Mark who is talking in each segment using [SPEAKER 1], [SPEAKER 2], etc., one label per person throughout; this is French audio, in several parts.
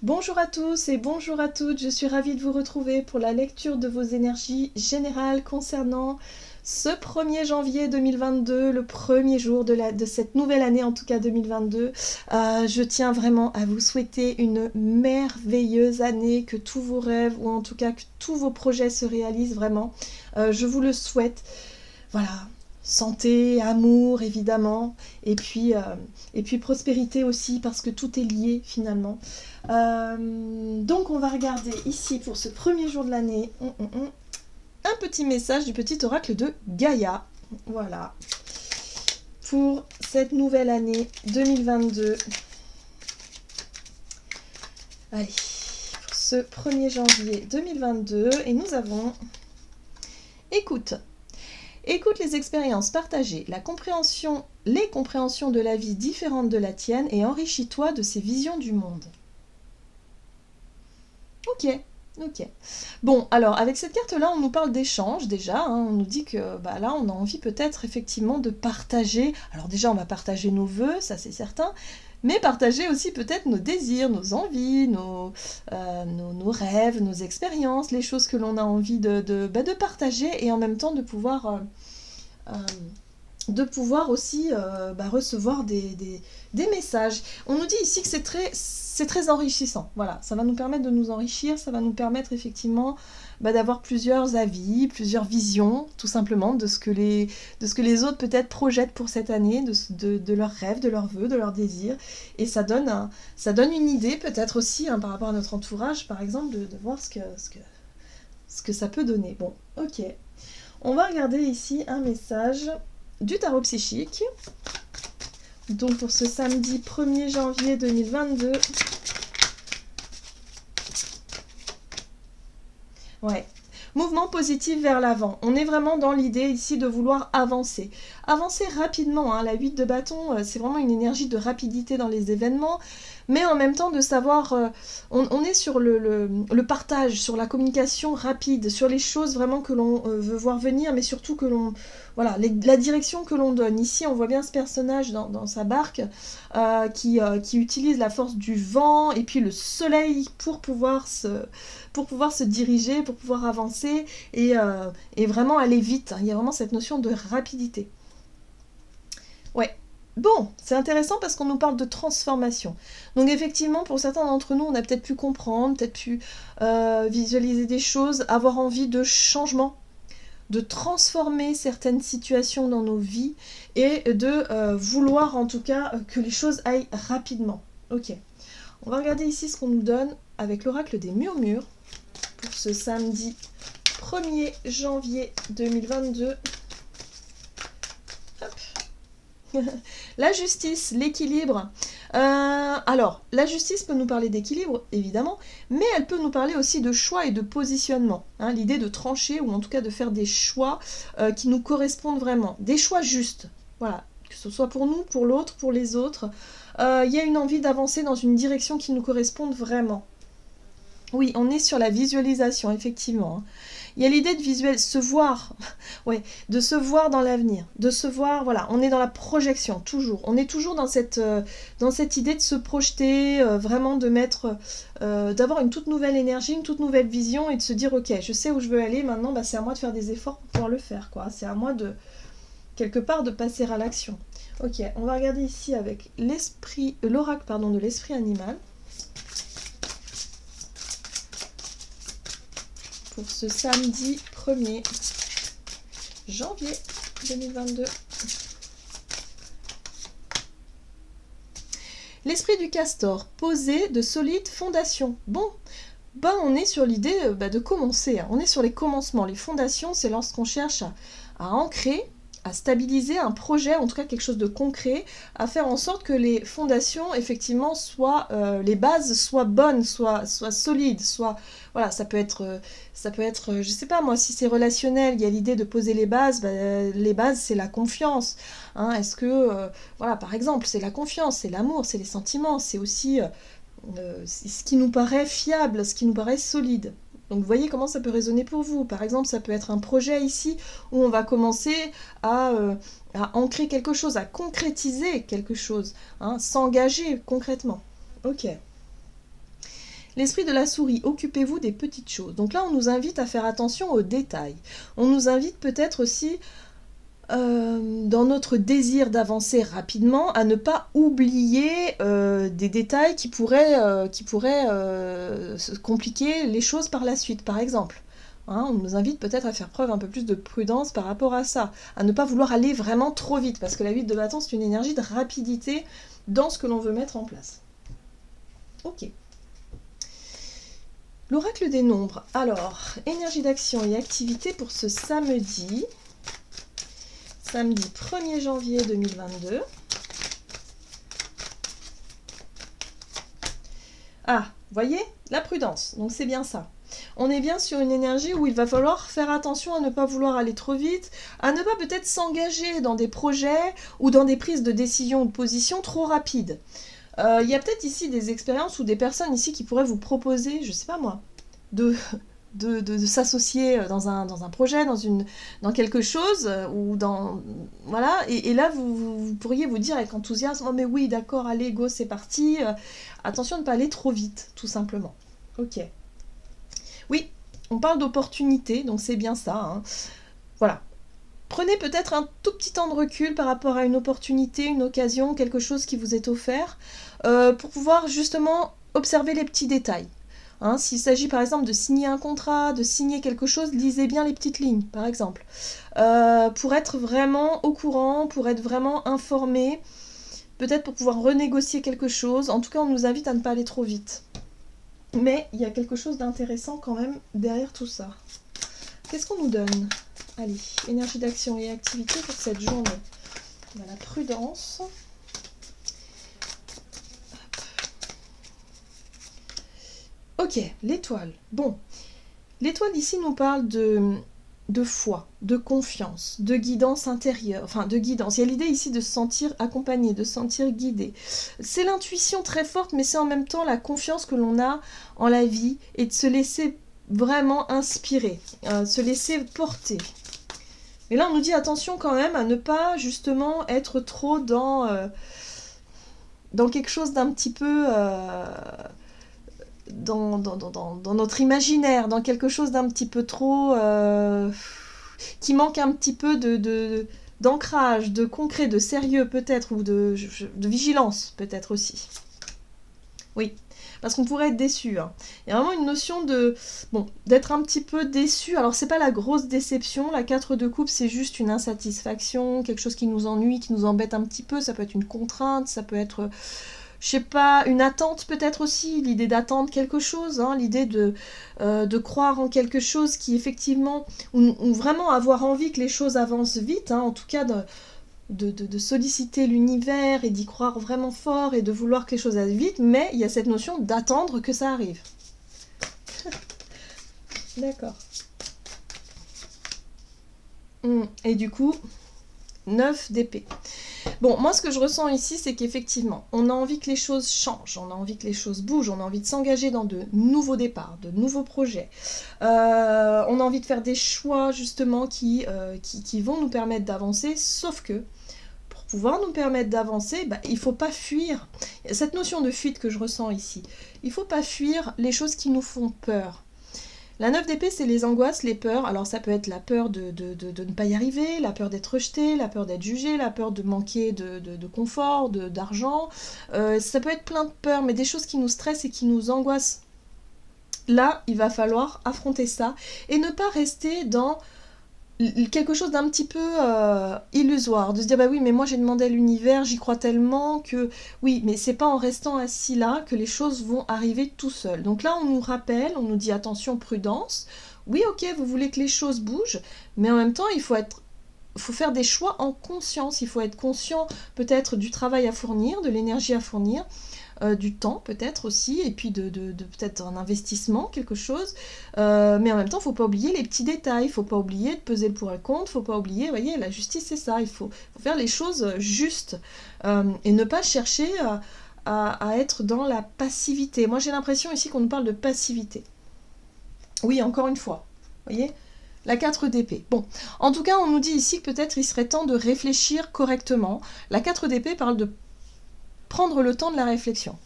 [SPEAKER 1] Bonjour à tous et bonjour à toutes, je suis ravie de vous retrouver pour la lecture de vos énergies générales concernant ce 1er janvier 2022, le premier jour de cette nouvelle année, en tout cas 2022. Je tiens vraiment à vous souhaiter une merveilleuse année, que tous vos rêves, ou en tout cas que tous vos projets se réalisent vraiment. Je vous le souhaite. Voilà, santé, amour évidemment, et puis prospérité aussi, parce que tout est lié finalement. Donc on va regarder ici pour ce premier jour de l'année un petit message du petit oracle de Gaïa. Voilà, pour cette nouvelle année 2022. Allez, pour ce 1er janvier 2022, et nous avons écoute. Écoute les expériences partagées, les compréhensions de la vie différentes de la tienne, et enrichis-toi de ces visions du monde. Ok. Bon, alors avec cette carte-là, on nous parle d'échange déjà. On nous dit que là, on a envie peut-être effectivement de partager. Alors déjà, on va partager nos vœux, ça c'est certain. Mais partager aussi peut-être nos désirs, nos envies, nos rêves, nos expériences, les choses que l'on a envie de partager, et en même temps de pouvoir aussi recevoir des messages. On nous dit ici que c'est très enrichissant. Voilà, ça va nous permettre de nous enrichir, ça va nous permettre effectivement d'avoir plusieurs avis, plusieurs visions, tout simplement, de ce que les autres peut-être projettent pour cette année, de leurs rêves, de leurs vœux, de leurs désirs. Et ça donne une idée peut-être aussi, par rapport à notre entourage, par exemple, de voir ce que ça peut donner. Bon, ok. On va regarder ici un message du tarot psychique. Donc pour ce samedi 1er janvier 2022. Ouais. Mouvement positif vers l'avant. On est vraiment dans l'idée ici de vouloir avancer. Avancer rapidement. La 8 de bâton, c'est vraiment une énergie de rapidité dans les événements. Mais en même temps de savoir, on est sur le partage, sur la communication rapide, sur les choses vraiment que l'on veut voir venir, mais surtout que l'on... Voilà, la direction que l'on donne. Ici, on voit bien ce personnage dans sa barque qui utilise la force du vent et puis le soleil pour pouvoir se diriger, pour pouvoir avancer et vraiment aller vite. Il y a vraiment cette notion de rapidité. Ouais. Bon, c'est intéressant parce qu'on nous parle de transformation. Donc effectivement, pour certains d'entre nous, on a peut-être pu comprendre, peut-être pu visualiser des choses, avoir envie de changement, de transformer certaines situations dans nos vies et de vouloir en tout cas que les choses aillent rapidement. Ok, on va regarder ici ce qu'on nous donne avec l'oracle des murmures pour ce samedi 1er janvier 2022. Hop. La justice, l'équilibre. Alors, la justice peut nous parler d'équilibre, évidemment, mais elle peut nous parler aussi de choix et de positionnement. L'idée de trancher, ou en tout cas de faire des choix qui nous correspondent vraiment. Des choix justes, voilà, que ce soit pour nous, pour l'autre, pour les autres. Il y a une envie d'avancer dans une direction qui nous corresponde vraiment. Oui, on est sur la visualisation, effectivement. Il y a l'idée de se voir, ouais, de se voir dans l'avenir, de se voir, voilà, on est dans la projection, toujours. On est toujours dans cette idée de se projeter, vraiment de mettre, d'avoir une toute nouvelle énergie, une toute nouvelle vision, et de se dire, ok, je sais où je veux aller, maintenant, c'est à moi de faire des efforts pour pouvoir le faire, quoi. C'est à moi quelque part, de passer à l'action. Ok, on va regarder ici avec l'oracle, de l'esprit animal. Pour ce samedi 1er janvier 2022. L'esprit du castor, poser de solides fondations. Bon, on est sur l'idée de commencer. On est sur les commencements. Les fondations, c'est lorsqu'on cherche à ancrer, à stabiliser un projet, en tout cas quelque chose de concret, à faire en sorte que les fondations, effectivement, les bases soient bonnes, soient solides, voilà, ça peut être, je sais pas moi, si c'est relationnel, il y a l'idée de poser les bases, les bases c'est la confiance. Est-ce que, voilà, par exemple, c'est la confiance, c'est l'amour, c'est les sentiments, c'est aussi ce qui nous paraît fiable, ce qui nous paraît solide. Donc vous voyez comment ça peut résonner pour vous. Par exemple, ça peut être un projet ici où on va commencer à ancrer quelque chose, à concrétiser quelque chose, s'engager concrètement. Ok. L'esprit de la souris, occupez-vous des petites choses. Donc là, on nous invite à faire attention aux détails. On nous invite peut-être aussi, dans notre désir d'avancer rapidement, à ne pas oublier des détails qui pourraient se compliquer les choses par la suite, par exemple. Hein, on nous invite peut-être à faire preuve un peu plus de prudence par rapport à ça, à ne pas vouloir aller vraiment trop vite, parce que la 8 de bâton, c'est une énergie de rapidité dans ce que l'on veut mettre en place. Ok. L'oracle des nombres. Alors, énergie d'action et activité pour ce samedi. Samedi 1er janvier 2022. Ah, voyez, la prudence, donc c'est bien ça. On est bien sur une énergie où il va falloir faire attention à ne pas vouloir aller trop vite, à ne pas peut-être s'engager dans des projets ou dans des prises de décision ou de position trop rapides. Il y a peut-être ici des expériences ou des personnes ici qui pourraient vous proposer, je sais pas moi, de s'associer dans un projet, dans quelque chose, ou dans... Voilà, et là, vous pourriez vous dire avec enthousiasme, oh mais oui, d'accord, allez, go, c'est parti. Attention de ne pas aller trop vite, tout simplement. Ok. Oui, on parle d'opportunité, donc c'est bien ça. Hein. Voilà. Prenez peut-être un tout petit temps de recul par rapport à une opportunité, une occasion, quelque chose qui vous est offert, pour pouvoir justement observer les petits détails. Hein, s'il s'agit par exemple de signer un contrat, de signer quelque chose, lisez bien les petites lignes, par exemple. Pour être vraiment au courant, pour être vraiment informé, peut-être pour pouvoir renégocier quelque chose. En tout cas, on nous invite à ne pas aller trop vite. Mais il y a quelque chose d'intéressant quand même derrière tout ça. Qu'est-ce qu'on nous donne ? Allez, énergie d'action et activité pour cette journée. On a la prudence. Ok, l'étoile. Bon, l'étoile ici nous parle de foi, de confiance, de guidance intérieure, enfin de guidance. Il y a l'idée ici de se sentir accompagné, de se sentir guidé. C'est l'intuition très forte, mais c'est en même temps la confiance que l'on a en la vie et de se laisser vraiment inspirer, se laisser porter. Mais là, on nous dit attention quand même à ne pas justement être trop dans quelque chose d'un petit peu... dans notre imaginaire, dans quelque chose d'un petit peu trop... qui manque un petit peu d'ancrage, de concret, de sérieux peut-être, ou de vigilance peut-être aussi. Oui, parce qu'on pourrait être déçu. Hein. Il y a vraiment une notion d'être un petit peu déçu. Alors c'est pas la grosse déception, la 4 de coupe c'est juste une insatisfaction, quelque chose qui nous ennuie, qui nous embête un petit peu, ça peut être une contrainte, ça peut être... je sais pas, une attente peut-être aussi, l'idée d'attendre quelque chose, hein, l'idée de croire en quelque chose qui effectivement, ou vraiment avoir envie que les choses avancent vite, hein, en tout cas de solliciter l'univers et d'y croire vraiment fort et de vouloir que les choses aillent vite, mais il y a cette notion d'attendre que ça arrive. D'accord. Et du coup, 9 d'épée. Bon, moi ce que je ressens ici, c'est qu'effectivement, on a envie que les choses changent, on a envie que les choses bougent, on a envie de s'engager dans de nouveaux départs, de nouveaux projets. On a envie de faire des choix justement qui vont nous permettre d'avancer, sauf que pour pouvoir nous permettre d'avancer, il ne faut pas fuir. Cette notion de fuite que je ressens ici, il ne faut pas fuir les choses qui nous font peur. La 9 d'épée, c'est les angoisses, les peurs. Alors ça peut être la peur de ne pas y arriver, la peur d'être rejeté, la peur d'être jugé, la peur de manquer de confort, d'argent. Ça peut être plein de peurs, mais des choses qui nous stressent et qui nous angoissent. Là, il va falloir affronter ça et ne pas rester dans quelque chose d'un petit peu illusoire, de se dire oui mais moi j'ai demandé à l'univers, j'y crois tellement que oui, mais c'est pas en restant assis là que les choses vont arriver tout seul. Donc là on nous rappelle, on nous dit attention, prudence, oui ok vous voulez que les choses bougent, mais en même temps il faut faire des choix en conscience, il faut être conscient peut-être du travail à fournir, de l'énergie à fournir, du temps peut-être aussi, et puis de peut-être un investissement, quelque chose, mais en même temps il ne faut pas oublier les petits détails, il ne faut pas oublier de peser le pour et le contre, il ne faut pas oublier, vous voyez, la justice c'est ça, il faut faire les choses justes, et ne pas chercher à être dans la passivité. Moi j'ai l'impression ici qu'on nous parle de passivité. Oui, encore une fois, vous voyez, la 4 d'épée. Bon, en tout cas on nous dit ici que peut-être il serait temps de réfléchir correctement. La 4 d'épée parle de prendre le temps de la réflexion,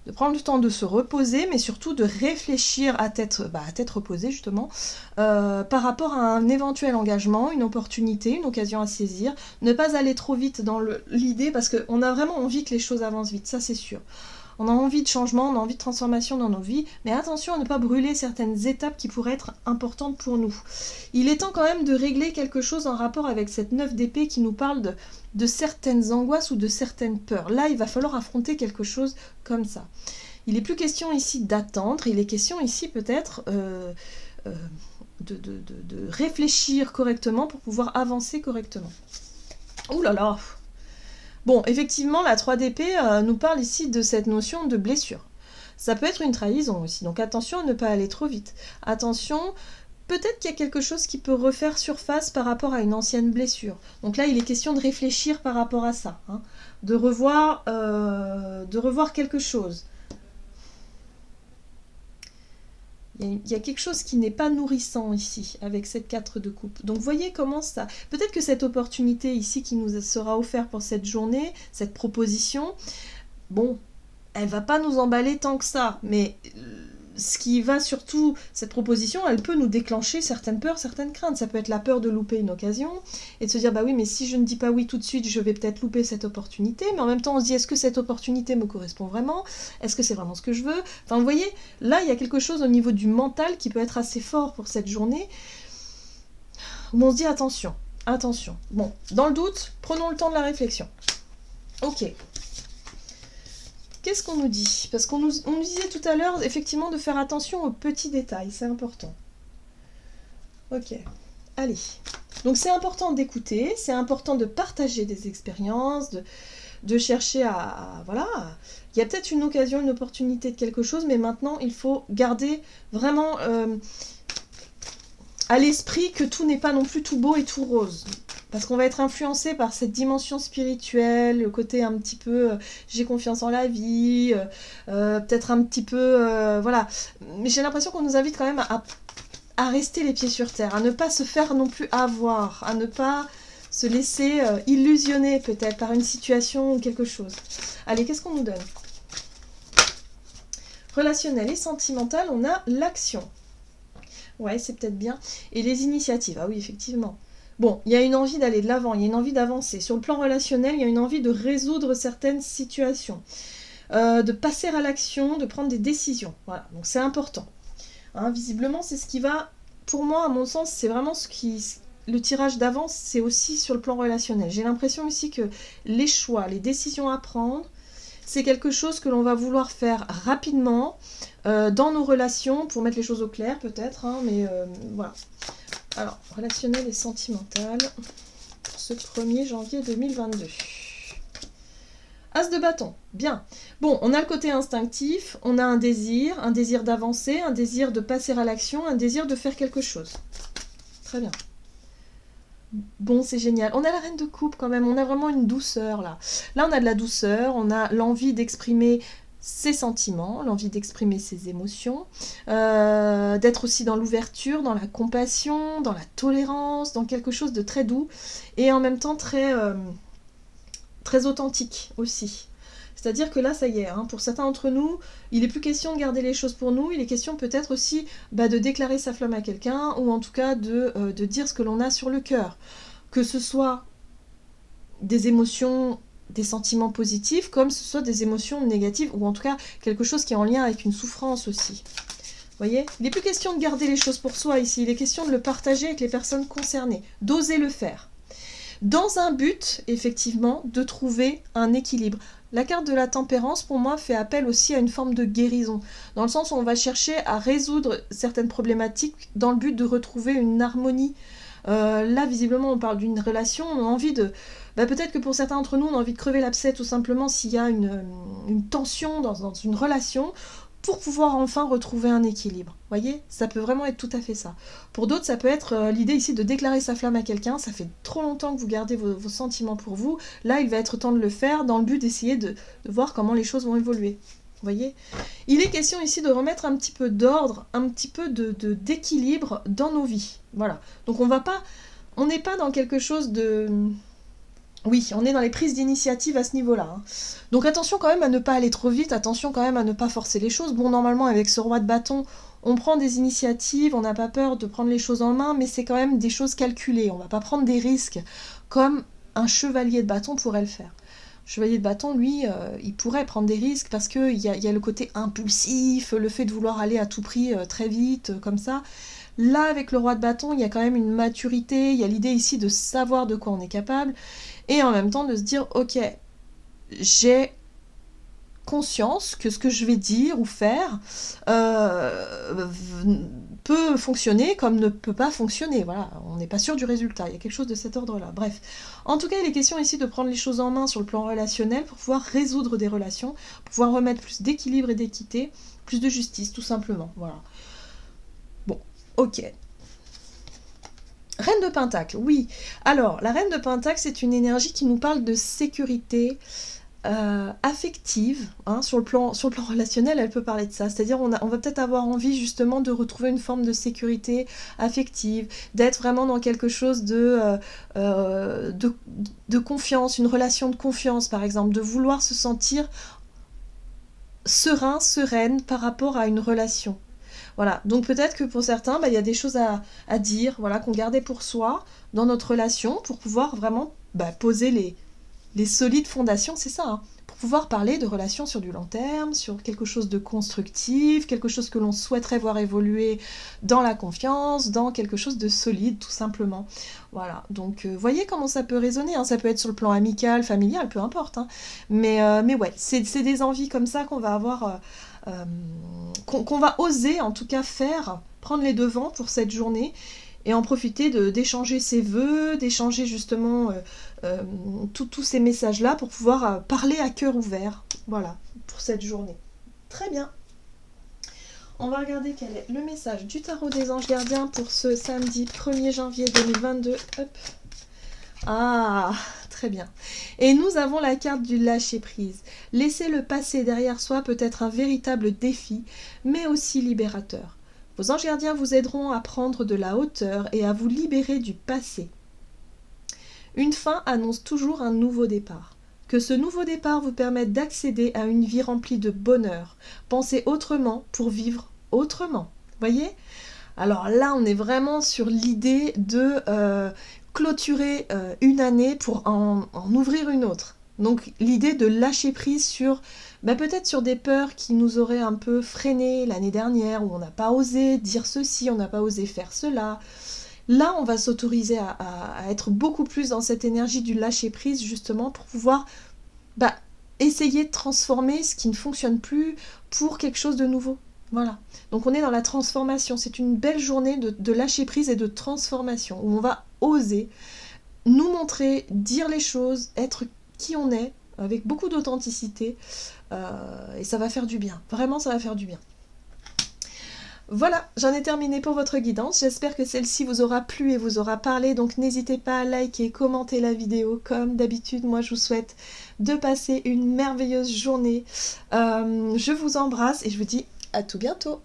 [SPEAKER 1] de prendre le temps de se reposer, mais surtout de réfléchir à tête reposée justement, par rapport à un éventuel engagement, une opportunité, une occasion à saisir, ne pas aller trop vite dans l'idée, parce qu'on a vraiment envie que les choses avancent vite, ça c'est sûr. On a envie de changement, on a envie de transformation dans nos vies, mais attention à ne pas brûler certaines étapes qui pourraient être importantes pour nous. Il est temps quand même de régler quelque chose en rapport avec cette 9 d'épée qui nous parle de certaines angoisses ou de certaines peurs. Là, il va falloir affronter quelque chose comme ça. Il n'est plus question ici d'attendre, il est question ici peut-être de réfléchir correctement pour pouvoir avancer correctement. Ouh là là! Bon, effectivement, la 3 d'épée nous parle ici de cette notion de blessure. Ça peut être une trahison aussi, donc attention à ne pas aller trop vite. Attention, peut-être qu'il y a quelque chose qui peut refaire surface par rapport à une ancienne blessure. Donc là, il est question de réfléchir par rapport à ça, hein, de revoir quelque chose. Il y a quelque chose qui n'est pas nourrissant ici, avec cette 4 de coupe. Donc voyez comment ça... Peut-être que cette opportunité ici qui nous sera offerte pour cette journée, cette proposition, bon, elle va pas nous emballer tant que ça, mais ce qui va surtout, cette proposition, elle peut nous déclencher certaines peurs, certaines craintes. Ça peut être la peur de louper une occasion, et de se dire, bah oui, mais si je ne dis pas oui tout de suite, je vais peut-être louper cette opportunité, mais en même temps, on se dit, est-ce que cette opportunité me correspond vraiment? Est-ce que c'est vraiment ce que je veux? Enfin, vous voyez, là, il y a quelque chose au niveau du mental qui peut être assez fort pour cette journée, où on se dit, attention, attention. Bon, dans le doute, prenons le temps de la réflexion. Ok. Qu'est-ce qu'on nous dit? Parce qu'on nous disait tout à l'heure, effectivement, de faire attention aux petits détails, c'est important. Ok, allez. Donc c'est important d'écouter, c'est important de partager des expériences, de chercher voilà, il y a peut-être une occasion, une opportunité de quelque chose, mais maintenant, il faut garder vraiment à l'esprit que tout n'est pas non plus tout beau et tout rose. Parce qu'on va être influencé par cette dimension spirituelle, le côté un petit peu j'ai confiance en la vie, peut-être un petit peu voilà. Mais j'ai l'impression qu'on nous invite quand même à rester les pieds sur terre, à ne pas se faire non plus avoir, à ne pas se laisser illusionner peut-être par une situation ou quelque chose. Allez, qu'est-ce qu'on nous donne? Relationnel et sentimental, on a l'action. Ouais, c'est peut-être bien. Et les initiatives, ah oui, effectivement. Bon, il y a une envie d'aller de l'avant, il y a une envie d'avancer. Sur le plan relationnel, il y a une envie de résoudre certaines situations, de passer à l'action, de prendre des décisions. Voilà, donc c'est important. Hein, visiblement, c'est ce qui va, pour moi, à mon sens, c'est vraiment ce qui... Le tirage d'avance, c'est aussi sur le plan relationnel. J'ai l'impression ici que les choix, les décisions à prendre, c'est quelque chose que l'on va vouloir faire rapidement dans nos relations, pour mettre les choses au clair peut-être, hein, mais voilà. Alors, relationnel et sentimental, pour ce 1er janvier 2022. As de bâton, bien. Bon, on a le côté instinctif, on a un désir d'avancer, un désir de passer à l'action, un désir de faire quelque chose. Très bien. Bon, c'est génial. On a la reine de coupe quand même, on a vraiment une douceur là. Là, on a de la douceur, on a l'envie d'exprimer ses sentiments, l'envie d'exprimer ses émotions, d'être aussi dans l'ouverture, dans la compassion, dans la tolérance, dans quelque chose de très doux et en même temps très, très authentique aussi. C'est-à-dire que là, ça y est, hein, pour certains d'entre nous, il n'est plus question de garder les choses pour nous, il est question peut-être aussi de déclarer sa flamme à quelqu'un, ou en tout cas de dire ce que l'on a sur le cœur. Que ce soit des émotions, des sentiments positifs, comme ce soit des émotions négatives, ou en tout cas quelque chose qui est en lien avec une souffrance aussi. Vous voyez, il n'est plus question de garder les choses pour soi ici, il est question de le partager avec les personnes concernées, d'oser le faire. Dans un but, effectivement, de trouver un équilibre. La carte de la tempérance, pour moi, fait appel aussi à une forme de guérison, dans le sens où on va chercher à résoudre certaines problématiques dans le but de retrouver une harmonie. Là, visiblement, on parle d'une relation, on a envie de... peut-être que pour certains d'entre nous, on a envie de crever l'abcès tout simplement s'il y a une tension dans une relation, pour pouvoir enfin retrouver un équilibre. Vous voyez, ça peut vraiment être tout à fait ça. Pour d'autres, ça peut être l'idée ici de déclarer sa flamme à quelqu'un. Ça fait trop longtemps que vous gardez vos sentiments pour vous. Là, il va être temps de le faire dans le but d'essayer de voir comment les choses vont évoluer. Vous voyez, il est question ici de remettre un petit peu d'ordre, un petit peu d'équilibre dans nos vies. Voilà. Donc on n'est pas dans quelque chose de Oui, on est dans les prises d'initiative à ce niveau-là, hein. Donc attention quand même à ne pas aller trop vite, attention quand même à ne pas forcer les choses. Bon, normalement, avec ce roi de bâton, on prend des initiatives, on n'a pas peur de prendre les choses en main, mais c'est quand même des choses calculées. On va pas prendre des risques comme un chevalier de bâton pourrait le faire. Le chevalier de bâton, lui, il pourrait prendre des risques parce qu'il y a le côté impulsif, le fait de vouloir aller à tout prix très vite, comme ça. Là, avec le roi de bâton, il y a quand même une maturité, il y a l'idée ici de savoir de quoi on est capable, et en même temps de se dire, ok, j'ai conscience que ce que je vais dire ou faire euh, peut fonctionner comme ne peut pas fonctionner. Voilà, on n'est pas sûr du résultat. Il y a quelque chose de cet ordre-là. Bref, en tout cas, il est question ici de prendre les choses en main sur le plan relationnel pour pouvoir résoudre des relations, pour pouvoir remettre plus d'équilibre et d'équité, plus de justice, tout simplement. Voilà. Bon, ok. Reine de Pentacle, oui. Alors, la Reine de Pentacle, c'est une énergie qui nous parle de sécurité, affective, hein, sur le plan relationnel, elle peut parler de ça. C'est-à-dire, on va peut-être avoir envie justement de retrouver une forme de sécurité affective, d'être vraiment dans quelque chose de confiance, une relation de confiance, par exemple, de vouloir se sentir serein, sereine par rapport à une relation. Voilà, donc peut-être que pour certains, il y a des choses à dire, voilà, qu'on gardait pour soi dans notre relation pour pouvoir vraiment poser les solides fondations, c'est ça, hein, pour pouvoir parler de relations sur du long terme, sur quelque chose de constructif, quelque chose que l'on souhaiterait voir évoluer dans la confiance, dans quelque chose de solide, tout simplement. Voilà, donc voyez comment ça peut résonner, hein, ça peut être sur le plan amical, familial, peu importe, hein, mais ouais, c'est des envies comme ça qu'on va avoir, qu'on va oser en tout cas faire, prendre les devants pour cette journée, et en profiter d'échanger ses vœux, d'échanger justement euh, tous ces messages-là pour pouvoir parler à cœur ouvert, voilà, pour cette journée. Très bien. On va regarder quel est le message du tarot des anges gardiens pour ce samedi 1er janvier 2022. Hop. Ah, très bien. Et nous avons la carte du lâcher-prise. Laisser le passé derrière soi peut être un véritable défi, mais aussi libérateur. Vos anges gardiens vous aideront à prendre de la hauteur et à vous libérer du passé. Une fin annonce toujours un nouveau départ. Que ce nouveau départ vous permette d'accéder à une vie remplie de bonheur. Pensez autrement pour vivre autrement. Voyez ? Alors là, on est vraiment sur l'idée de clôturer une année pour en ouvrir une autre. Donc l'idée de lâcher prise sur peut-être sur des peurs qui nous auraient un peu freiné l'année dernière, où on n'a pas osé dire ceci, on n'a pas osé faire cela. Là, on va s'autoriser à être beaucoup plus dans cette énergie du lâcher prise, justement, pour pouvoir essayer de transformer ce qui ne fonctionne plus pour quelque chose de nouveau. Voilà. Donc on est dans la transformation. C'est une belle journée de lâcher prise et de transformation, où on va oser nous montrer, dire les choses, être qui on est, avec beaucoup d'authenticité, et ça va faire du bien. Vraiment, ça va faire du bien. Voilà, j'en ai terminé pour votre guidance. J'espère que celle-ci vous aura plu et vous aura parlé. Donc n'hésitez pas à liker, commenter la vidéo. Comme d'habitude, moi je vous souhaite de passer une merveilleuse journée. Je vous embrasse et je vous dis à tout bientôt.